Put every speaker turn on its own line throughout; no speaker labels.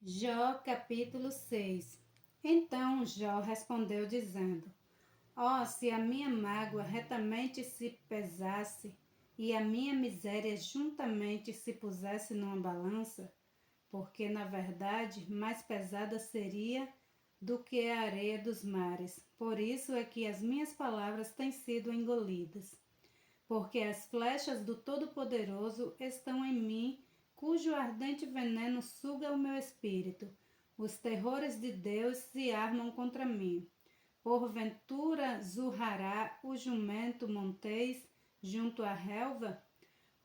Jó capítulo 6. Então Jó respondeu dizendo: se a minha mágoa retamente se pesasse e a minha miséria juntamente se pusesse numa balança, porque na verdade mais pesada seria do que a areia dos mares. Por isso é que as minhas palavras têm sido engolidas. Porque as flechas do Todo-Poderoso estão em mim, cujo ardente veneno suga o meu espírito. Os terrores de Deus se armam contra mim. Porventura zurrará o jumento montês junto à relva?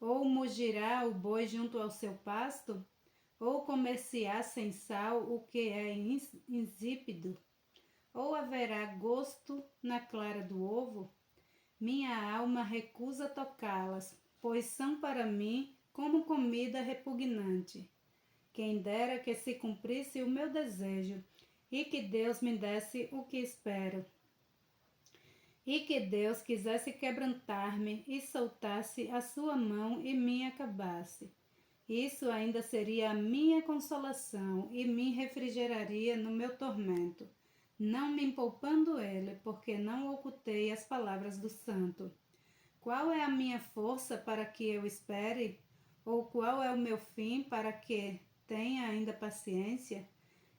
Ou mugirá o boi junto ao seu pasto? Ou comer-se-á sem sal o que é insípido? Ou haverá gosto na clara do ovo? Minha alma recusa tocá-las, pois são para mim como comida repugnante. Quem dera que se cumprisse o meu desejo, e que Deus me desse o que espero. E que Deus quisesse quebrantar-me e soltasse a sua mão e me acabasse. Isso ainda seria a minha consolação e me refrigeraria no meu tormento, não me poupando ele, porque não ocultei as palavras do santo. Qual é a minha força para que eu espere? Ou qual é o meu fim para que tenha ainda paciência?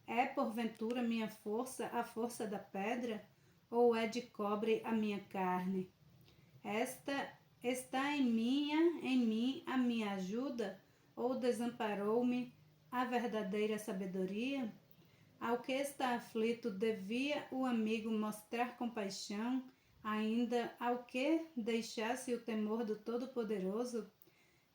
É porventura minha força a força da pedra? Ou é de cobre a minha carne? Esta está em mim a minha ajuda? Ou desamparou-me a verdadeira sabedoria? Ao que está aflito, devia o amigo mostrar compaixão, ainda ao que deixasse o temor do Todo-Poderoso?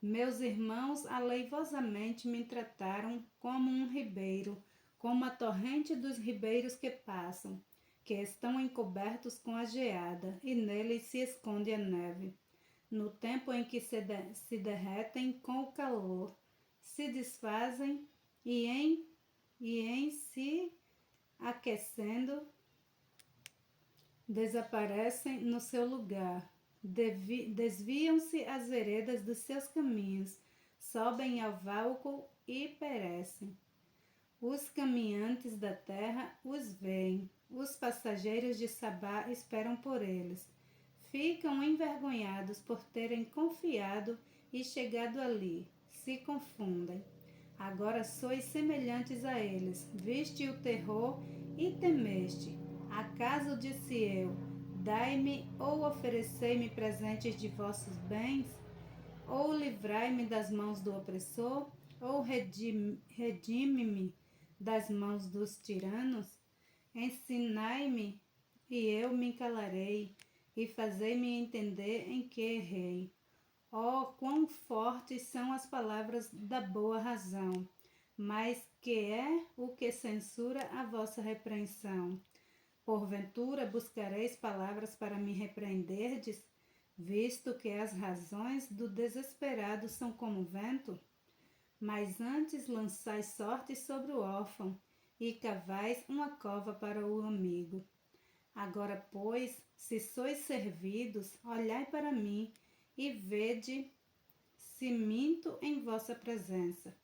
Meus irmãos aleivosamente me trataram como um ribeiro, como a torrente dos ribeiros que passam, que estão encobertos com a geada, e neles se esconde a neve. No tempo em que se derretem com o calor, se desfazem e em se aquecendo, desaparecem no seu lugar. Desviam-se as veredas dos seus caminhos, sobem ao vácuo e perecem. Os caminhantes da terra os veem, os passageiros de Sabá esperam por eles. Ficam envergonhados por terem confiado e chegado ali, se confundem. Agora sois semelhantes a eles, viste o terror e temeste. Acaso disse eu, dai-me ou oferecei-me presentes de vossos bens? Ou livrai-me das mãos do opressor? Ou redime-me das mãos dos tiranos? Ensinai-me e eu me calarei, e fazei-me entender em que errei. Quão fortes são as palavras da boa razão, mas que é o que censura a vossa repreensão. Porventura buscareis palavras para me repreenderdes, visto que as razões do desesperado são como vento? Mas antes lançais sorte sobre o órfão, e cavais uma cova para o amigo. Agora, pois, se sois servidos, olhai para mim, e vede se minto em vossa presença.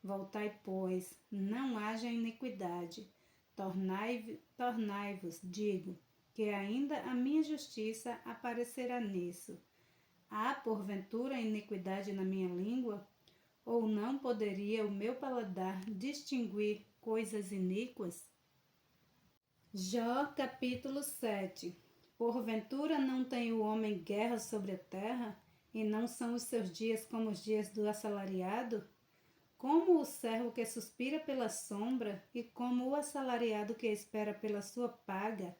Voltai, pois, não haja iniquidade. Tornai-vos, digo, que ainda a minha justiça aparecerá nisso. Há, porventura, iniquidade na minha língua? Ou não poderia o meu paladar distinguir coisas iníquas? Jó capítulo 7. Porventura não tem o homem guerra sobre a terra, e não são os seus dias como os dias do assalariado? Como o servo que suspira pela sombra, e como o assalariado que espera pela sua paga,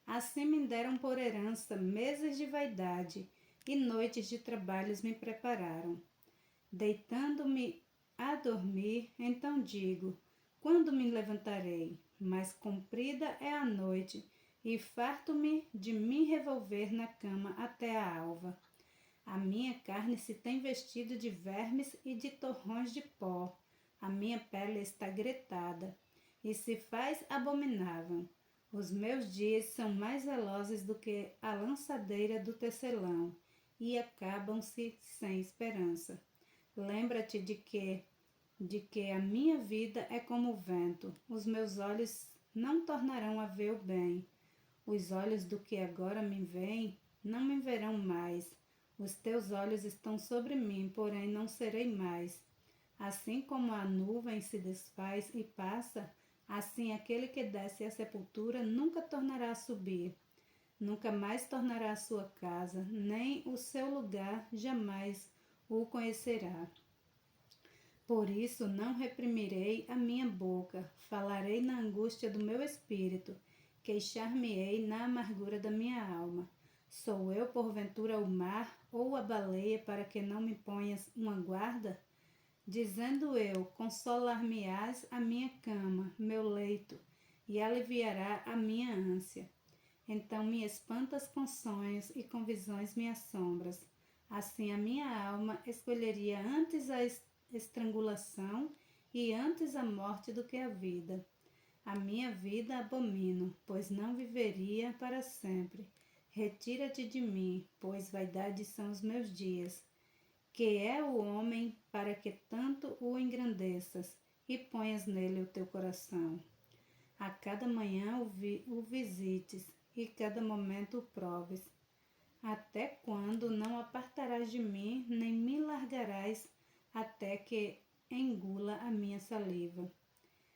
assim me deram por herança meses de vaidade, e noites de trabalhos me prepararam. Deitando-me a dormir, então digo, quando me levantarei? Mas comprida é a noite, e farto-me de me revolver na cama até a alva. A minha carne se tem vestido de vermes e de torrões de pó. A minha pele está gretada e se faz abominável. Os meus dias são mais velozes do que a lançadeira do tecelão e acabam-se sem esperança. Lembra-te de que de que a minha vida é como o vento, os meus olhos não tornarão a ver o bem. Os olhos do que agora me veem não me verão mais. Os teus olhos estão sobre mim, porém não serei mais. Assim como a nuvem se desfaz e passa, assim aquele que desce à sepultura nunca tornará a subir. Nunca mais tornará a sua casa, nem o seu lugar jamais o conhecerá. Por isso não reprimirei a minha boca, falarei na angústia do meu espírito, queixar-me-ei na amargura da minha alma. Sou eu, porventura, o mar ou a baleia para que não me ponhas uma guarda? Dizendo eu, consolar-me-ás a minha cama, meu leito, e aliviará a minha ânsia. Então me espantas com sonhos e com visões me assombras. Assim a minha alma escolheria antes a estrangulação e antes a morte do que a vida. A minha vida abomino, pois não viveria para sempre. Retira-te de mim, pois vaidade são os meus dias. Que é o homem para que tanto o engrandeças e ponhas nele o teu coração. A cada manhã o visites e cada momento o proves. Até quando não apartarás de mim, nem me largarás até que engula a minha saliva.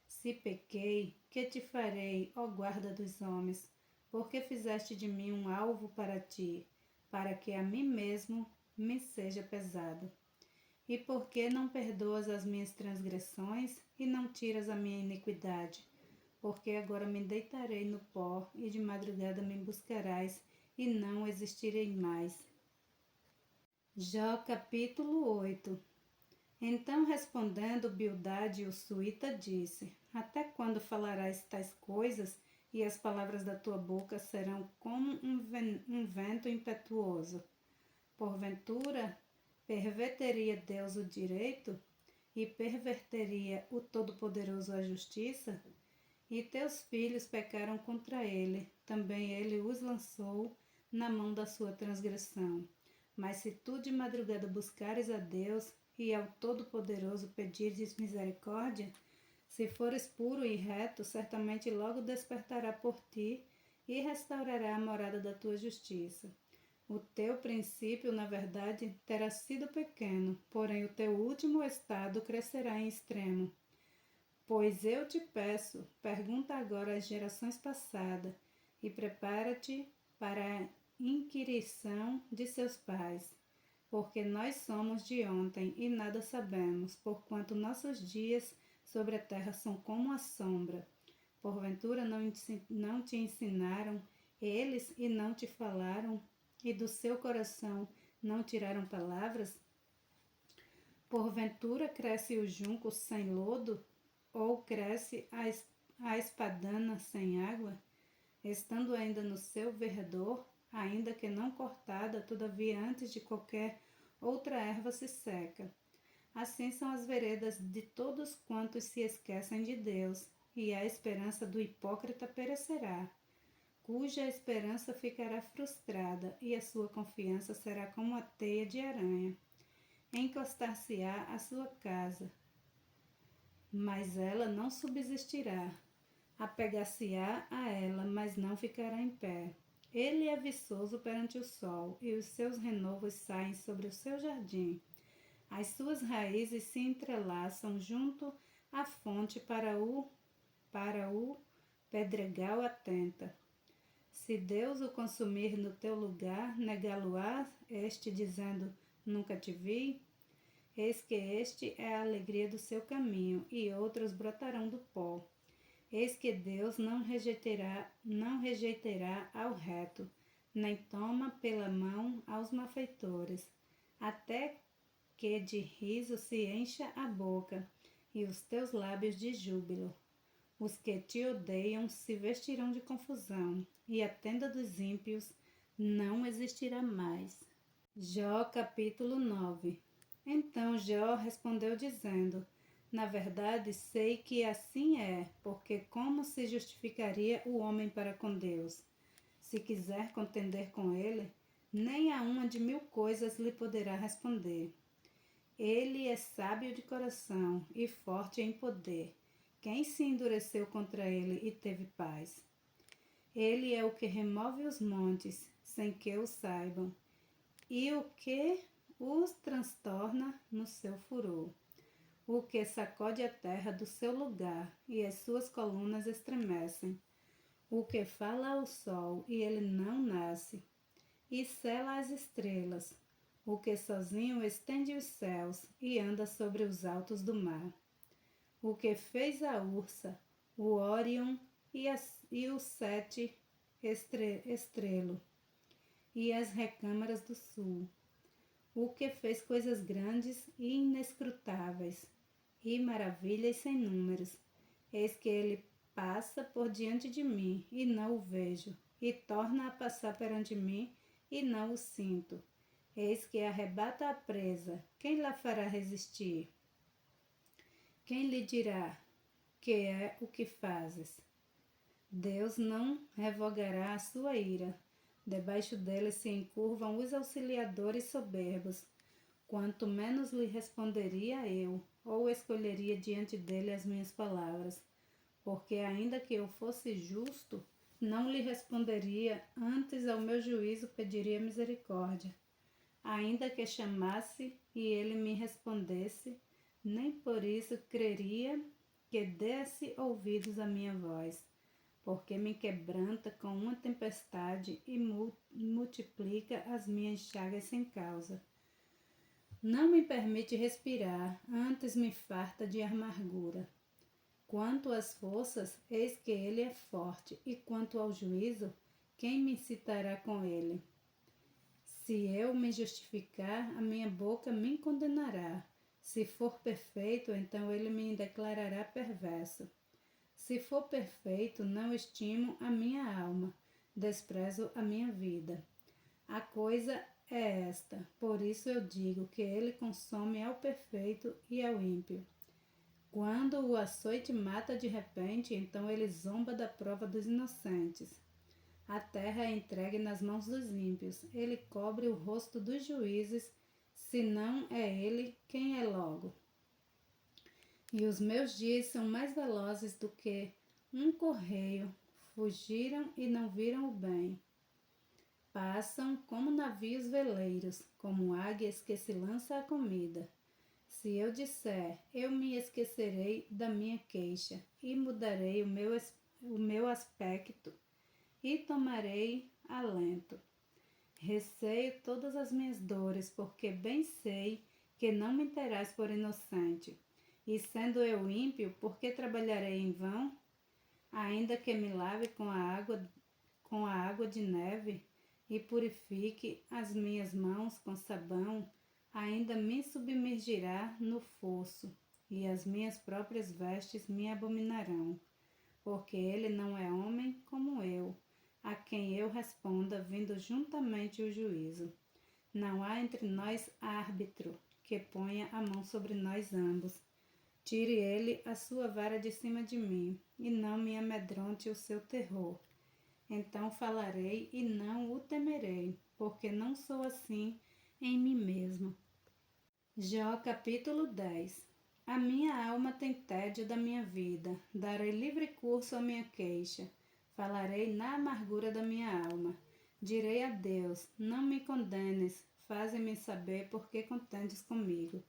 Se pequei, que te farei, ó guarda dos homens? Porque fizeste de mim um alvo para ti, para que a mim mesmo me seja pesado. E por que não perdoas as minhas transgressões e não tiras a minha iniquidade? Porque agora me deitarei no pó e de madrugada me buscarás e não existirei mais. Jó capítulo 8. Então respondendo Bildade o suíta disse: Até quando falarás tais coisas e as palavras da tua boca serão como um vento impetuoso? Porventura, perverteria Deus o direito e perverteria o Todo-Poderoso a justiça? E teus filhos pecaram contra ele, também ele os lançou na mão da sua transgressão. Mas se tu de madrugada buscares a Deus e ao Todo-Poderoso pedires misericórdia, se fores puro e reto, certamente logo despertará por ti e restaurará a morada da tua justiça. O teu princípio, na verdade, terá sido pequeno, porém o teu último estado crescerá em extremo. Pois eu te peço, pergunta agora às gerações passadas, e prepara-te para a inquirição de seus pais. Porque nós somos de ontem e nada sabemos, porquanto nossos dias sobre a terra são como a sombra. Porventura não te ensinaram eles e não te falaram, e do seu coração não tiraram palavras? Porventura cresce o junco sem lodo? Ou cresce a espadana sem água? Estando ainda no seu verdor, ainda que não cortada, todavia antes de qualquer outra erva se seca. Assim são as veredas de todos quantos se esquecem de Deus, e a esperança do hipócrita perecerá, cuja esperança ficará frustrada, e a sua confiança será como a teia de aranha. Encostar-se-á à sua casa, mas ela não subsistirá. Apegar-se-á a ela, mas não ficará em pé. Ele é viçoso perante o sol, e os seus renovos saem sobre o seu jardim. As suas raízes se entrelaçam junto à fonte para o pedregal atenta. Se Deus o consumir no teu lugar, negá-lo-á este dizendo, nunca te vi? Eis que este é a alegria do seu caminho, e outros brotarão do pó. Eis que Deus não rejeitará ao reto, nem toma pela mão aos malfeitores, até que de riso se encha a boca, e os teus lábios de júbilo. Os que te odeiam se vestirão de confusão, e a tenda dos ímpios não existirá mais. Jó capítulo 9. Então Jó respondeu dizendo, na verdade sei que assim é, porque como se justificaria o homem para com Deus? Se quiser contender com ele, nem a uma de 1000 coisas lhe poderá responder. Ele é sábio de coração e forte em poder. Quem se endureceu contra ele e teve paz? Ele é o que remove os montes, sem que o saibam, e o que os transtorna no seu furor. O que sacode a terra do seu lugar, e as suas colunas estremecem. O que fala ao sol, e ele não nasce, e sela as estrelas. O que sozinho estende os céus, e anda sobre os altos do mar. O que fez a Ursa, o Órion e o Sete Estrelo, e as recâmaras do sul. O que fez coisas grandes e inescrutáveis, e maravilhas sem números. Eis que ele passa por diante de mim, e não o vejo, e torna a passar perante mim, e não o sinto. Eis que arrebata a presa, quem lá fará resistir? Quem lhe dirá que é o que fazes? Deus não revogará a sua ira. Debaixo dele se encurvam os auxiliadores soberbos. Quanto menos lhe responderia eu, ou escolheria diante dele as minhas palavras, porque ainda que eu fosse justo, não lhe responderia, antes ao meu juízo pediria misericórdia. Ainda que chamasse e ele me respondesse, nem por isso creria que desse ouvidos à minha voz, porque me quebranta com uma tempestade e multiplica as minhas chagas sem causa. Não me permite respirar, antes me farta de amargura. Quanto às forças, eis que ele é forte, e quanto ao juízo, quem me incitará com ele? Se eu me justificar, a minha boca me condenará. Se for perfeito, então ele me declarará perverso. Se for perfeito, não estimo a minha alma, desprezo a minha vida. A coisa é esta, por isso eu digo que ele consome ao perfeito e ao ímpio. Quando o açoite mata de repente, então ele zomba da prova dos inocentes. A terra é entregue nas mãos dos ímpios, ele cobre o rosto dos juízes, se não é ele quem é logo. E os meus dias são mais velozes do que um correio, fugiram e não viram o bem. Passam como navios veleiros, como águias que se lança à comida. Se eu disser, eu me esquecerei da minha queixa, e mudarei o meu aspecto, e tomarei alento. Receio todas as minhas dores, porque bem sei que não me terás por inocente. E sendo eu ímpio, por que trabalharei em vão? Ainda que me lave com a água de neve, e purifique as minhas mãos com sabão, ainda me submergirá no fosso, e as minhas próprias vestes me abominarão, porque ele não é homem como eu, a quem eu responda, vindo juntamente o juízo. Não há entre nós árbitro que ponha a mão sobre nós ambos. Tire ele a sua vara de cima de mim, e não me amedronte o seu terror. Então falarei e não o temerei, porque não sou assim em mim mesmo. Jó capítulo 10. A minha alma tem tédio da minha vida, darei livre curso à minha queixa, falarei na amargura da minha alma. Direi a Deus, não me condenes, faze-me saber por que contendes comigo.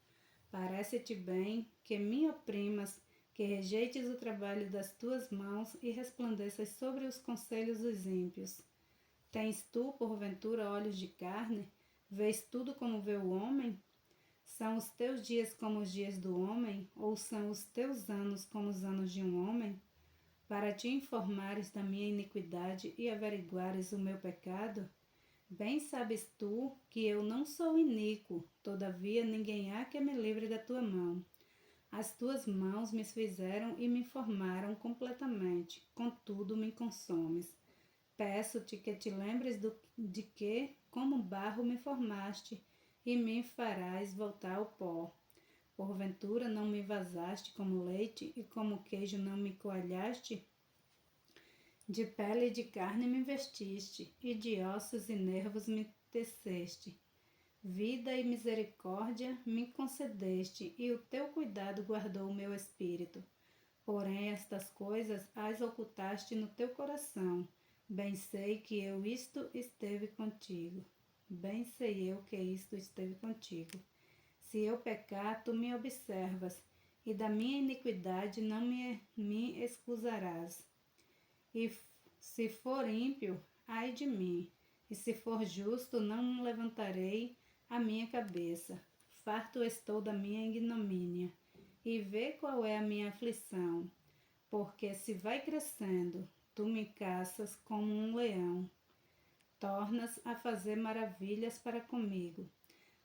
Parece-te bem que me oprimas, que rejeites o trabalho das tuas mãos e resplandeças sobre os conselhos dos ímpios. Tens tu, porventura, olhos de carne? Vês tudo como vê o homem? São os teus dias como os dias do homem? Ou são os teus anos como os anos de um homem? Para te informares da minha iniquidade e averiguares o meu pecado? Bem sabes tu que eu não sou iníquo, todavia ninguém há que me livre da tua mão. As tuas mãos me fizeram e me formaram completamente, contudo me consomes. Peço-te que te lembres de que, como barro me formaste, e me farás voltar ao pó. Porventura não me vazaste como leite, e como queijo não me coalhaste? De pele e de carne me vestiste, e de ossos e nervos me teceste. Vida e misericórdia me concedeste, e o teu cuidado guardou o meu espírito. Porém, estas coisas as ocultaste no teu coração. Bem sei que eu isto esteve contigo. Bem sei eu que isto esteve contigo. Se eu pecar, tu me observas, e da minha iniquidade não me excusarás. E se for ímpio, ai de mim, e se for justo, não levantarei a minha cabeça. Farto estou da minha ignomínia, e vê qual é a minha aflição, porque se vai crescendo, tu me caças como um leão, tornas a fazer maravilhas para comigo.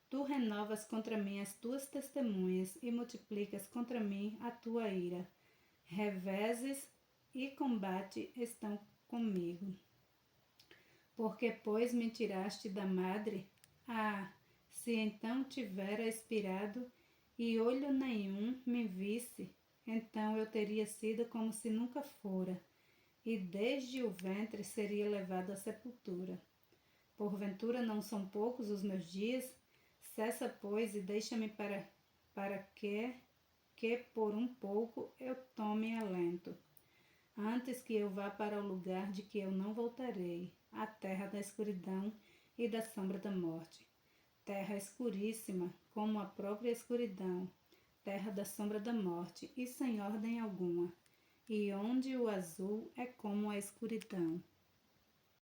Tu renovas contra mim as tuas testemunhas e multiplicas contra mim a tua ira. Reveses e combate estão comigo. Porque, pois, me tiraste da madre? Ah, se então tivera expirado e olho nenhum me visse, então eu teria sido como se nunca fora, e desde o ventre seria levado à sepultura. Porventura não são poucos os meus dias? Cessa, pois, e deixa-me para que por um pouco eu tome alento, antes que eu vá para o lugar de que eu não voltarei, a terra da escuridão e da sombra da morte. Terra escuríssima, como a própria escuridão, terra da sombra da morte, e sem ordem alguma, e onde o azul é como a escuridão.